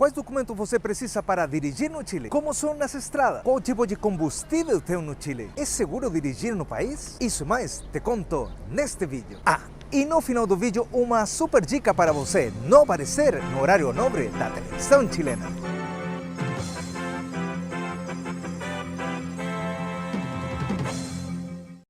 Quais documentos você precisa para dirigir no Chile? Como são as estradas? Qual tipo de combustível tem no Chile? É seguro dirigir no país? Isso e mais te conto neste vídeo. E no final do vídeo, uma super dica para você não aparecer no horário nobre da televisão chilena.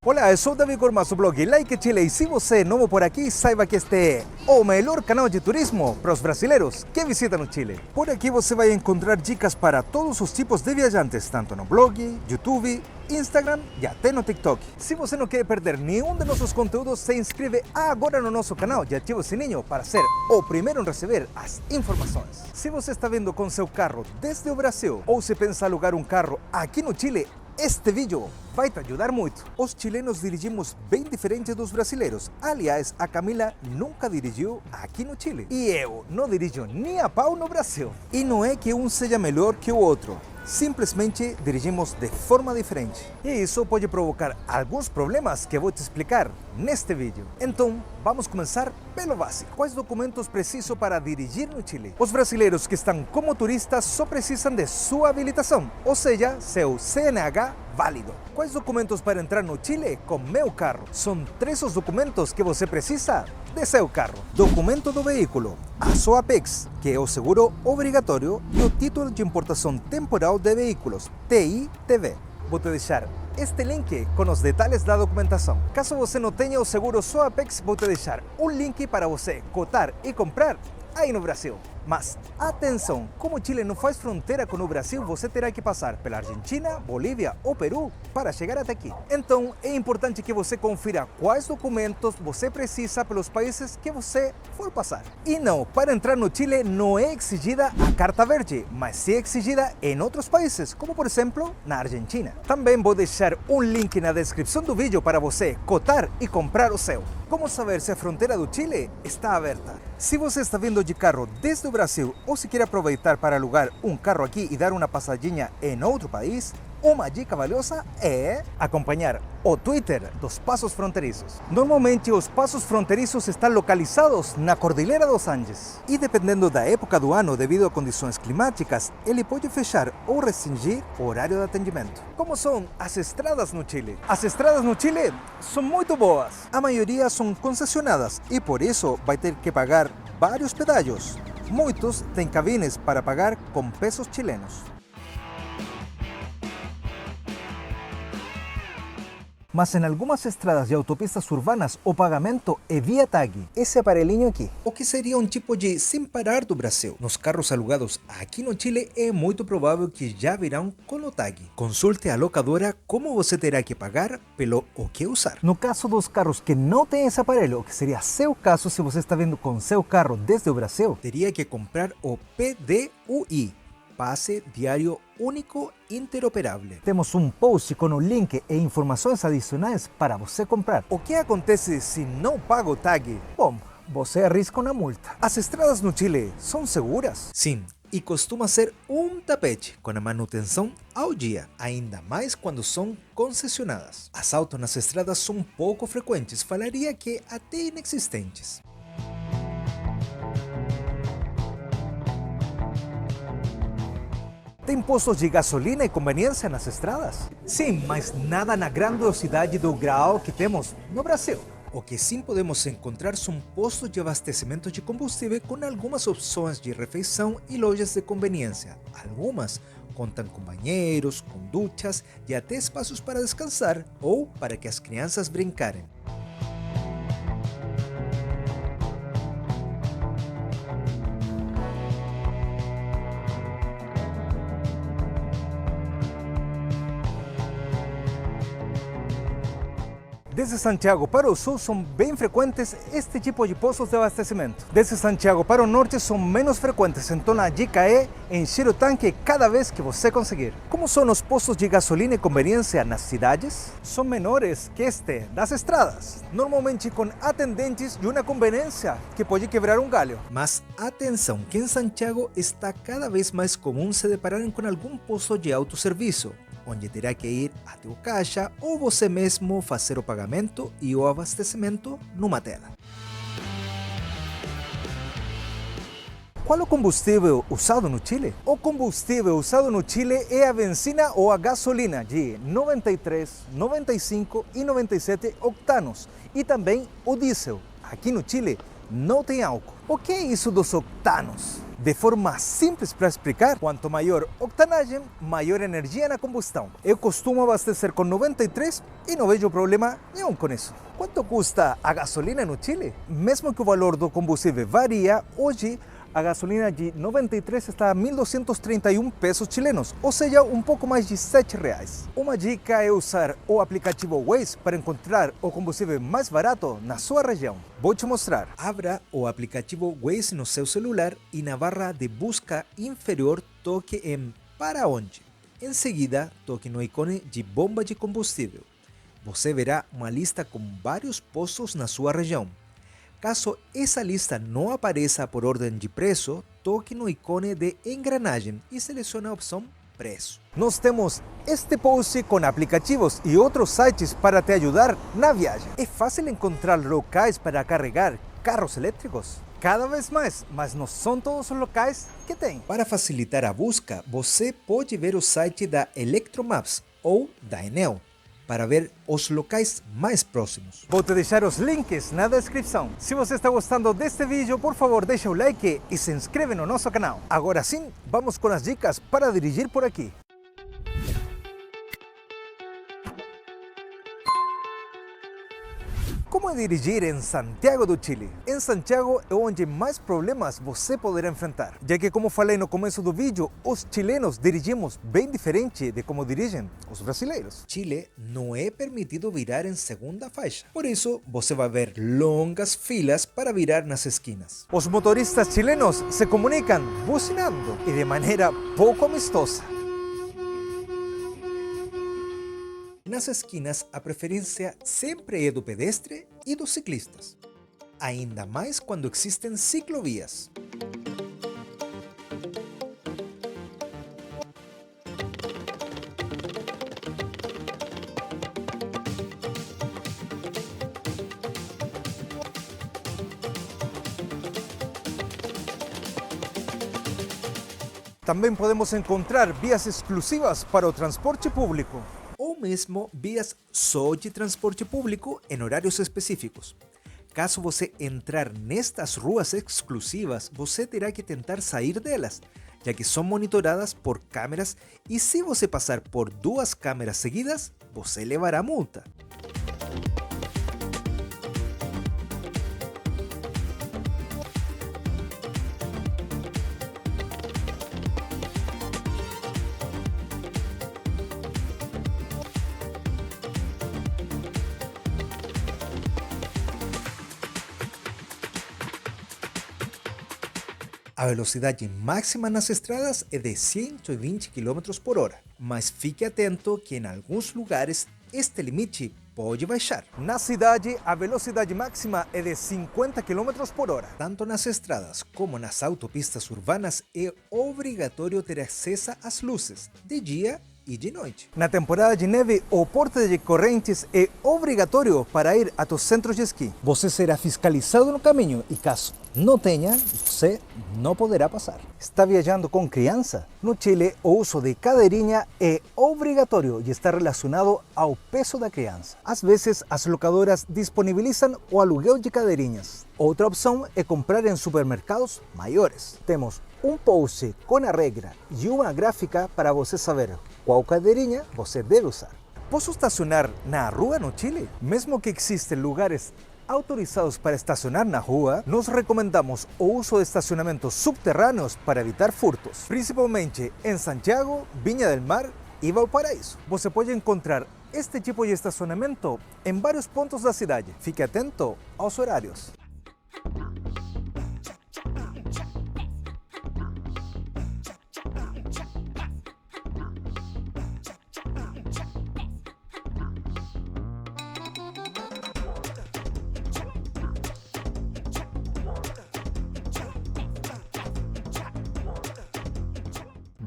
Olá, eu sou David Gormaz, do blog Like Chile, e se você é novo por aqui, saiba que este é o melhor canal de turismo para os brasileiros que visitam o Chile. Por aqui você vai encontrar dicas para todos os tipos de viajantes, tanto no blog, YouTube, Instagram e até no TikTok. Se você não quer perder nenhum de nossos conteúdos, se inscreve agora no nosso canal e ativa o sininho para ser o primeiro em receber as informações. Se você está vindo com seu carro desde o Brasil ou se pensa alugar um carro aqui no Chile, este vídeo vai te ajudar muito. Os chilenos dirigimos bem diferente dos brasileiros. Aliás, a Camila nunca dirigiu aqui no Chile. E eu não dirijo nem a pau no Brasil. E não é que um seja melhor que o outro. Simplesmente dirigimos de forma diferente. E isso pode provocar alguns problemas que vou te explicar neste vídeo. Então, vamos começar pelo básico. Quais documentos preciso para dirigir no Chile? Os brasileiros que estão como turistas só precisam de sua habilitação, ou seja, seu CNH válido. Quais documentos para entrar no Chile com meu carro? São 3 os documentos que você precisa de seu carro: documento do veículo, a sua Apex, que é o seguro obrigatório, e o título de importação temporal de veículos, TITV. Vou te deixar este link com os detalhes da documentação. Caso você não tenha o seguro sua Apex, vou te deixar um link para você cotar e comprar aí no Brasil. Mas atenção, como o Chile não faz fronteira com o Brasil, você terá que passar pela Argentina, Bolívia ou Peru para chegar até aqui. Então é importante que você confira quais documentos você precisa pelos países que você for passar. E não, para entrar no Chile não é exigida a carta verde, mas sim é exigida em outros países, como por exemplo na Argentina. Também vou deixar um link na descrição do vídeo para você cotar e comprar o seu. Como saber se a fronteira do Chile está aberta? Se você está vindo de carro desde o Brasil ou se quer aproveitar para alugar um carro aqui e dar uma passadinha em outro país, uma dica valiosa é acompanhar o Twitter dos passos fronterizos. Normalmente os passos fronterizos estão localizados na Cordilheira dos Andes e dependendo da época do ano devido a condições climáticas, ele pode fechar ou restringir o horário de atendimento. Como são as estradas no Chile? As estradas no Chile são muito boas. A maioria são concessionadas e por isso vai ter que pagar vários pedágios. Muitos têm cabines para pagar com pesos chilenos. Mas em algumas estradas e autopistas urbanas o pagamento é via tag, esse aparelhinho aqui, o que seria um tipo de sem parar do Brasil. Nos carros alugados aqui no Chile é muito provável que já virão com o tag. Consulte a locadora como você terá que pagar pelo o que usar. No caso dos carros que não têm esse aparelho, o que seria seu caso se você está vindo com seu carro desde o Brasil, teria que comprar o PDUI. Passe Diário Único Interoperável. Temos um post com o link e informações adicionais para você comprar. O que acontece se não paga o tag? Bom, você arrisca uma multa. As estradas no Chile são seguras? Sim, e costuma ser um tapete com a manutenção ao dia, ainda mais quando são concessionadas. Assaltos nas estradas são pouco frequentes, falaria que até inexistentes. Tem postos de gasolina e conveniência nas estradas? Sim, mas nada na grandiosidade do grau que temos no Brasil. O que sim podemos encontrar são postos de abastecimento de combustível com algumas opções de refeição e lojas de conveniência. Algumas contam com banheiros, com duchas e até espaços para descansar ou para que as crianças brincarem. Desde Santiago para o sul são bem frequentes este tipo de postos de abastecimento. Desde Santiago para o norte são menos frequentes, então a dica é encher o tanque cada vez que você conseguir. Como são os postos de gasolina e conveniência nas cidades? São menores que este das estradas, normalmente com atendentes e uma conveniência que pode quebrar um galho. Mas atenção que em Santiago está cada vez mais comum se depararem com algum posto de autosserviço, onde terá que ir até o caixa ou você mesmo fazer o pagamento e o abastecimento numa tela. qual o combustível usado no Chile? O combustível usado no Chile é a benzina ou a gasolina de 93, 95 e 97 octanos e também o diesel. Aqui no Chile não tem álcool. O que é isso dos octanos? De forma simples para explicar, quanto maior octanagem, maior energia na combustão. Eu costumo abastecer com 93 e não vejo problema nenhum com isso. Quanto custa a gasolina no Chile? Mesmo que o valor do combustível varia, hoje a gasolina de 93 está a 1.231 pesos chilenos, ou seja, um pouco mais de R$7. Uma dica é usar o aplicativo Waze para encontrar o combustível mais barato na sua região. Vou te mostrar. Abra o aplicativo Waze no seu celular e na barra de busca inferior toque em Para onde. Em seguida, toque no ícone de bomba de combustível. Você verá uma lista com vários postos na sua região. Caso essa lista não apareça por ordem de preço, toque no ícone de engranagem e selecione a opção Preço. Nós temos este post com aplicativos e outros sites para te ajudar na viagem. É fácil encontrar locais para carregar carros elétricos? Cada vez mais, mas não são todos os locais que tem. Para facilitar a busca, você pode ver o site da Electromaps ou da Enel, para ver os locais mais próximos. Vou te deixar os links na descrição. Se você está gostando deste vídeo, por favor deixa o like e se inscreve no nosso canal. Agora sim, vamos com as dicas para dirigir por aqui. Como dirigir em Santiago do Chile? Em Santiago é onde mais problemas você poderá enfrentar, já que, como falei no começo do vídeo, os chilenos dirigimos bem diferente de como dirigem os brasileiros. Chile não é permitido virar em segunda faixa, por isso você vai ver longas filas para virar nas esquinas. Os motoristas chilenos se comunicam buzinando e de maneira pouco amistosa. Nas esquinas, a preferência sempre é do pedestre e dos ciclistas, ainda mais quando existem ciclovias. Também podemos encontrar vias exclusivas para o transporte público, ou mesmo vias só de transporte público em horários específicos. Caso você entrar nestas ruas exclusivas, você terá que tentar sair delas, já que são monitoradas por câmeras e se você passar por duas câmeras seguidas, você levará multa. A velocidade máxima nas estradas é de 120 km por hora, mas fique atento que em alguns lugares este limite pode baixar. Na cidade, a velocidade máxima é de 50 km por hora. Tanto nas estradas como nas autopistas urbanas é obrigatório ter acesso às luzes, de dia e de noite. Na temporada de neve, o porte de correntes é obrigatório para ir a tus centros de esqui. Você será fiscalizado no caminho e caso não tenha, você não poderá passar. Está viajando com criança? No Chile, o uso de cadeirinha é obrigatório e está relacionado ao peso da criança. Às vezes, as locadoras disponibilizam o aluguel de cadeirinhas. Outra opção é comprar em supermercados maiores. Temos um post com a regra e uma gráfica para você saber qual cadeirinha você deve usar. Posso estacionar na rua no Chile? Mesmo que existem lugares autorizados para estacionar na rua, nós recomendamos o uso de estacionamentos subterrâneos para evitar furtos, principalmente em Santiago, Viña del Mar e Valparaíso. Você pode encontrar este tipo de estacionamento em vários pontos da cidade. Fique atento aos horários.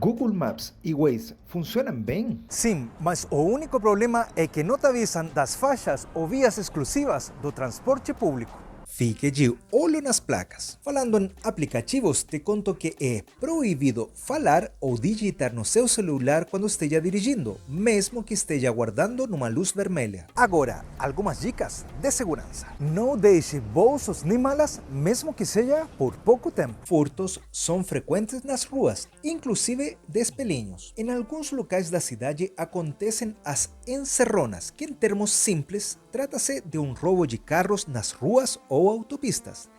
Google Maps e Waze funcionam bem? Sim, mas o único problema é que não te avisam das faixas ou vias exclusivas do transporte público. Fique de olho nas placas. Falando em aplicativos, te conto que é proibido falar ou digitar no seu celular quando esteja dirigindo, mesmo que esteja aguardando numa luz vermelha. Agora, algumas dicas de segurança. Não deixe bolsos nem malas, mesmo que seja por pouco tempo. Furtos são frequentes nas ruas, inclusive de espelhinhos. Em alguns locais da cidade acontecem as encerronas, que em termos simples, trata-se de um roubo de carros nas ruas ou autopistas.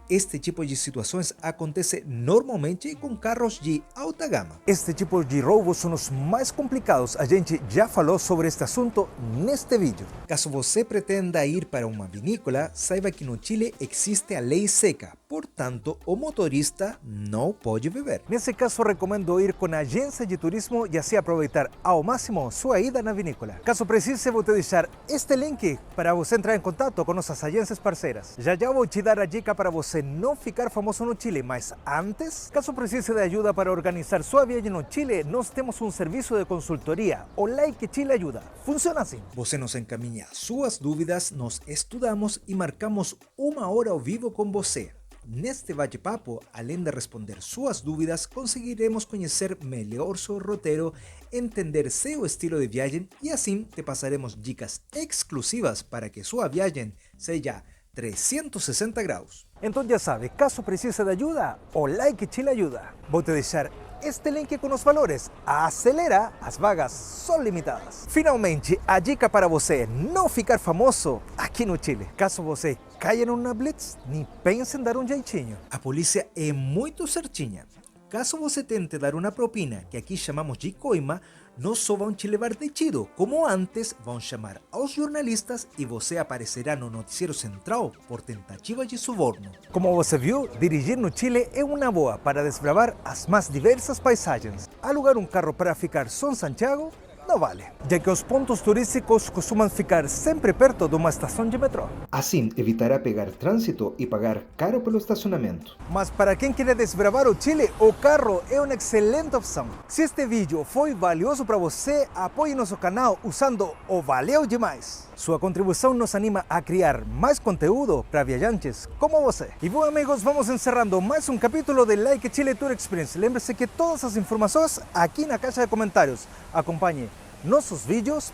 Este tipo de situações acontece normalmente com carros de alta gama. Este tipo de roubos são os mais complicados. A gente já falou sobre este assunto neste vídeo. Caso você pretenda ir para uma vinícola, saiba que no Chile existe a lei seca. Portanto, o motorista não pode beber. Nesse caso, recomendo ir com a agência de turismo e assim aproveitar ao máximo sua ida na vinícola. Caso precise, vou te deixar este link para você entrar em contato com nossas agências parceiras. Já vou te dar a dica para você não ficar famoso no Chile, mas antes, caso precise de ajuda para organizar sua viagem no Chile, nós temos um serviço de consultoria, o Like Chile Ajuda. Funciona assim: você nos encaminha suas dúvidas, nós estudamos e marcamos uma hora ao vivo com você. Neste bate-papo, além de responder suas dúvidas, conseguiremos conhecer melhor seu roteiro, entender seu estilo de viagem e assim te passaremos dicas exclusivas para que sua viagem seja 360 graus. Então já sabe, caso precise de ajuda, o Like Chile Ajuda. Vou te deixar este link com os valores. Acelera, as vagas são limitadas. Finalmente, a dica para você não ficar famoso aqui no Chile. Caso você caia numa blitz, nem pense em dar um jeitinho. A polícia é muito certinha. Caso você tente dar uma propina, que aqui chamamos de coima, não só vão te levar detido, como antes vão chamar aos jornalistas e você aparecerá no noticiero central por tentativa de suborno. Como você viu, dirigir no Chile é uma boa para desbravar as mais diversas paisagens. Alugar um carro para ficar só em Santiago não vale, já que os pontos turísticos costumam ficar sempre perto de uma estação de metrô. Assim, evitará pegar trânsito e pagar caro pelo estacionamento. Mas para quem quer desbravar o Chile, o carro é uma excelente opção. Se este vídeo foi valioso para você, apoie nosso canal usando o Valeu Demais. Sua contribuição nos anima a criar mais conteúdo para viajantes como você. E bom, amigos, vamos encerrando mais um capítulo de Like Chile Tour Experience. Lembre-se que todas as informações aqui na caixa de comentários. Acompanhe nossos vídeos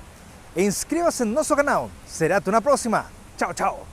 e inscreva-se no nosso canal. Será até uma próxima. Tchau, tchau.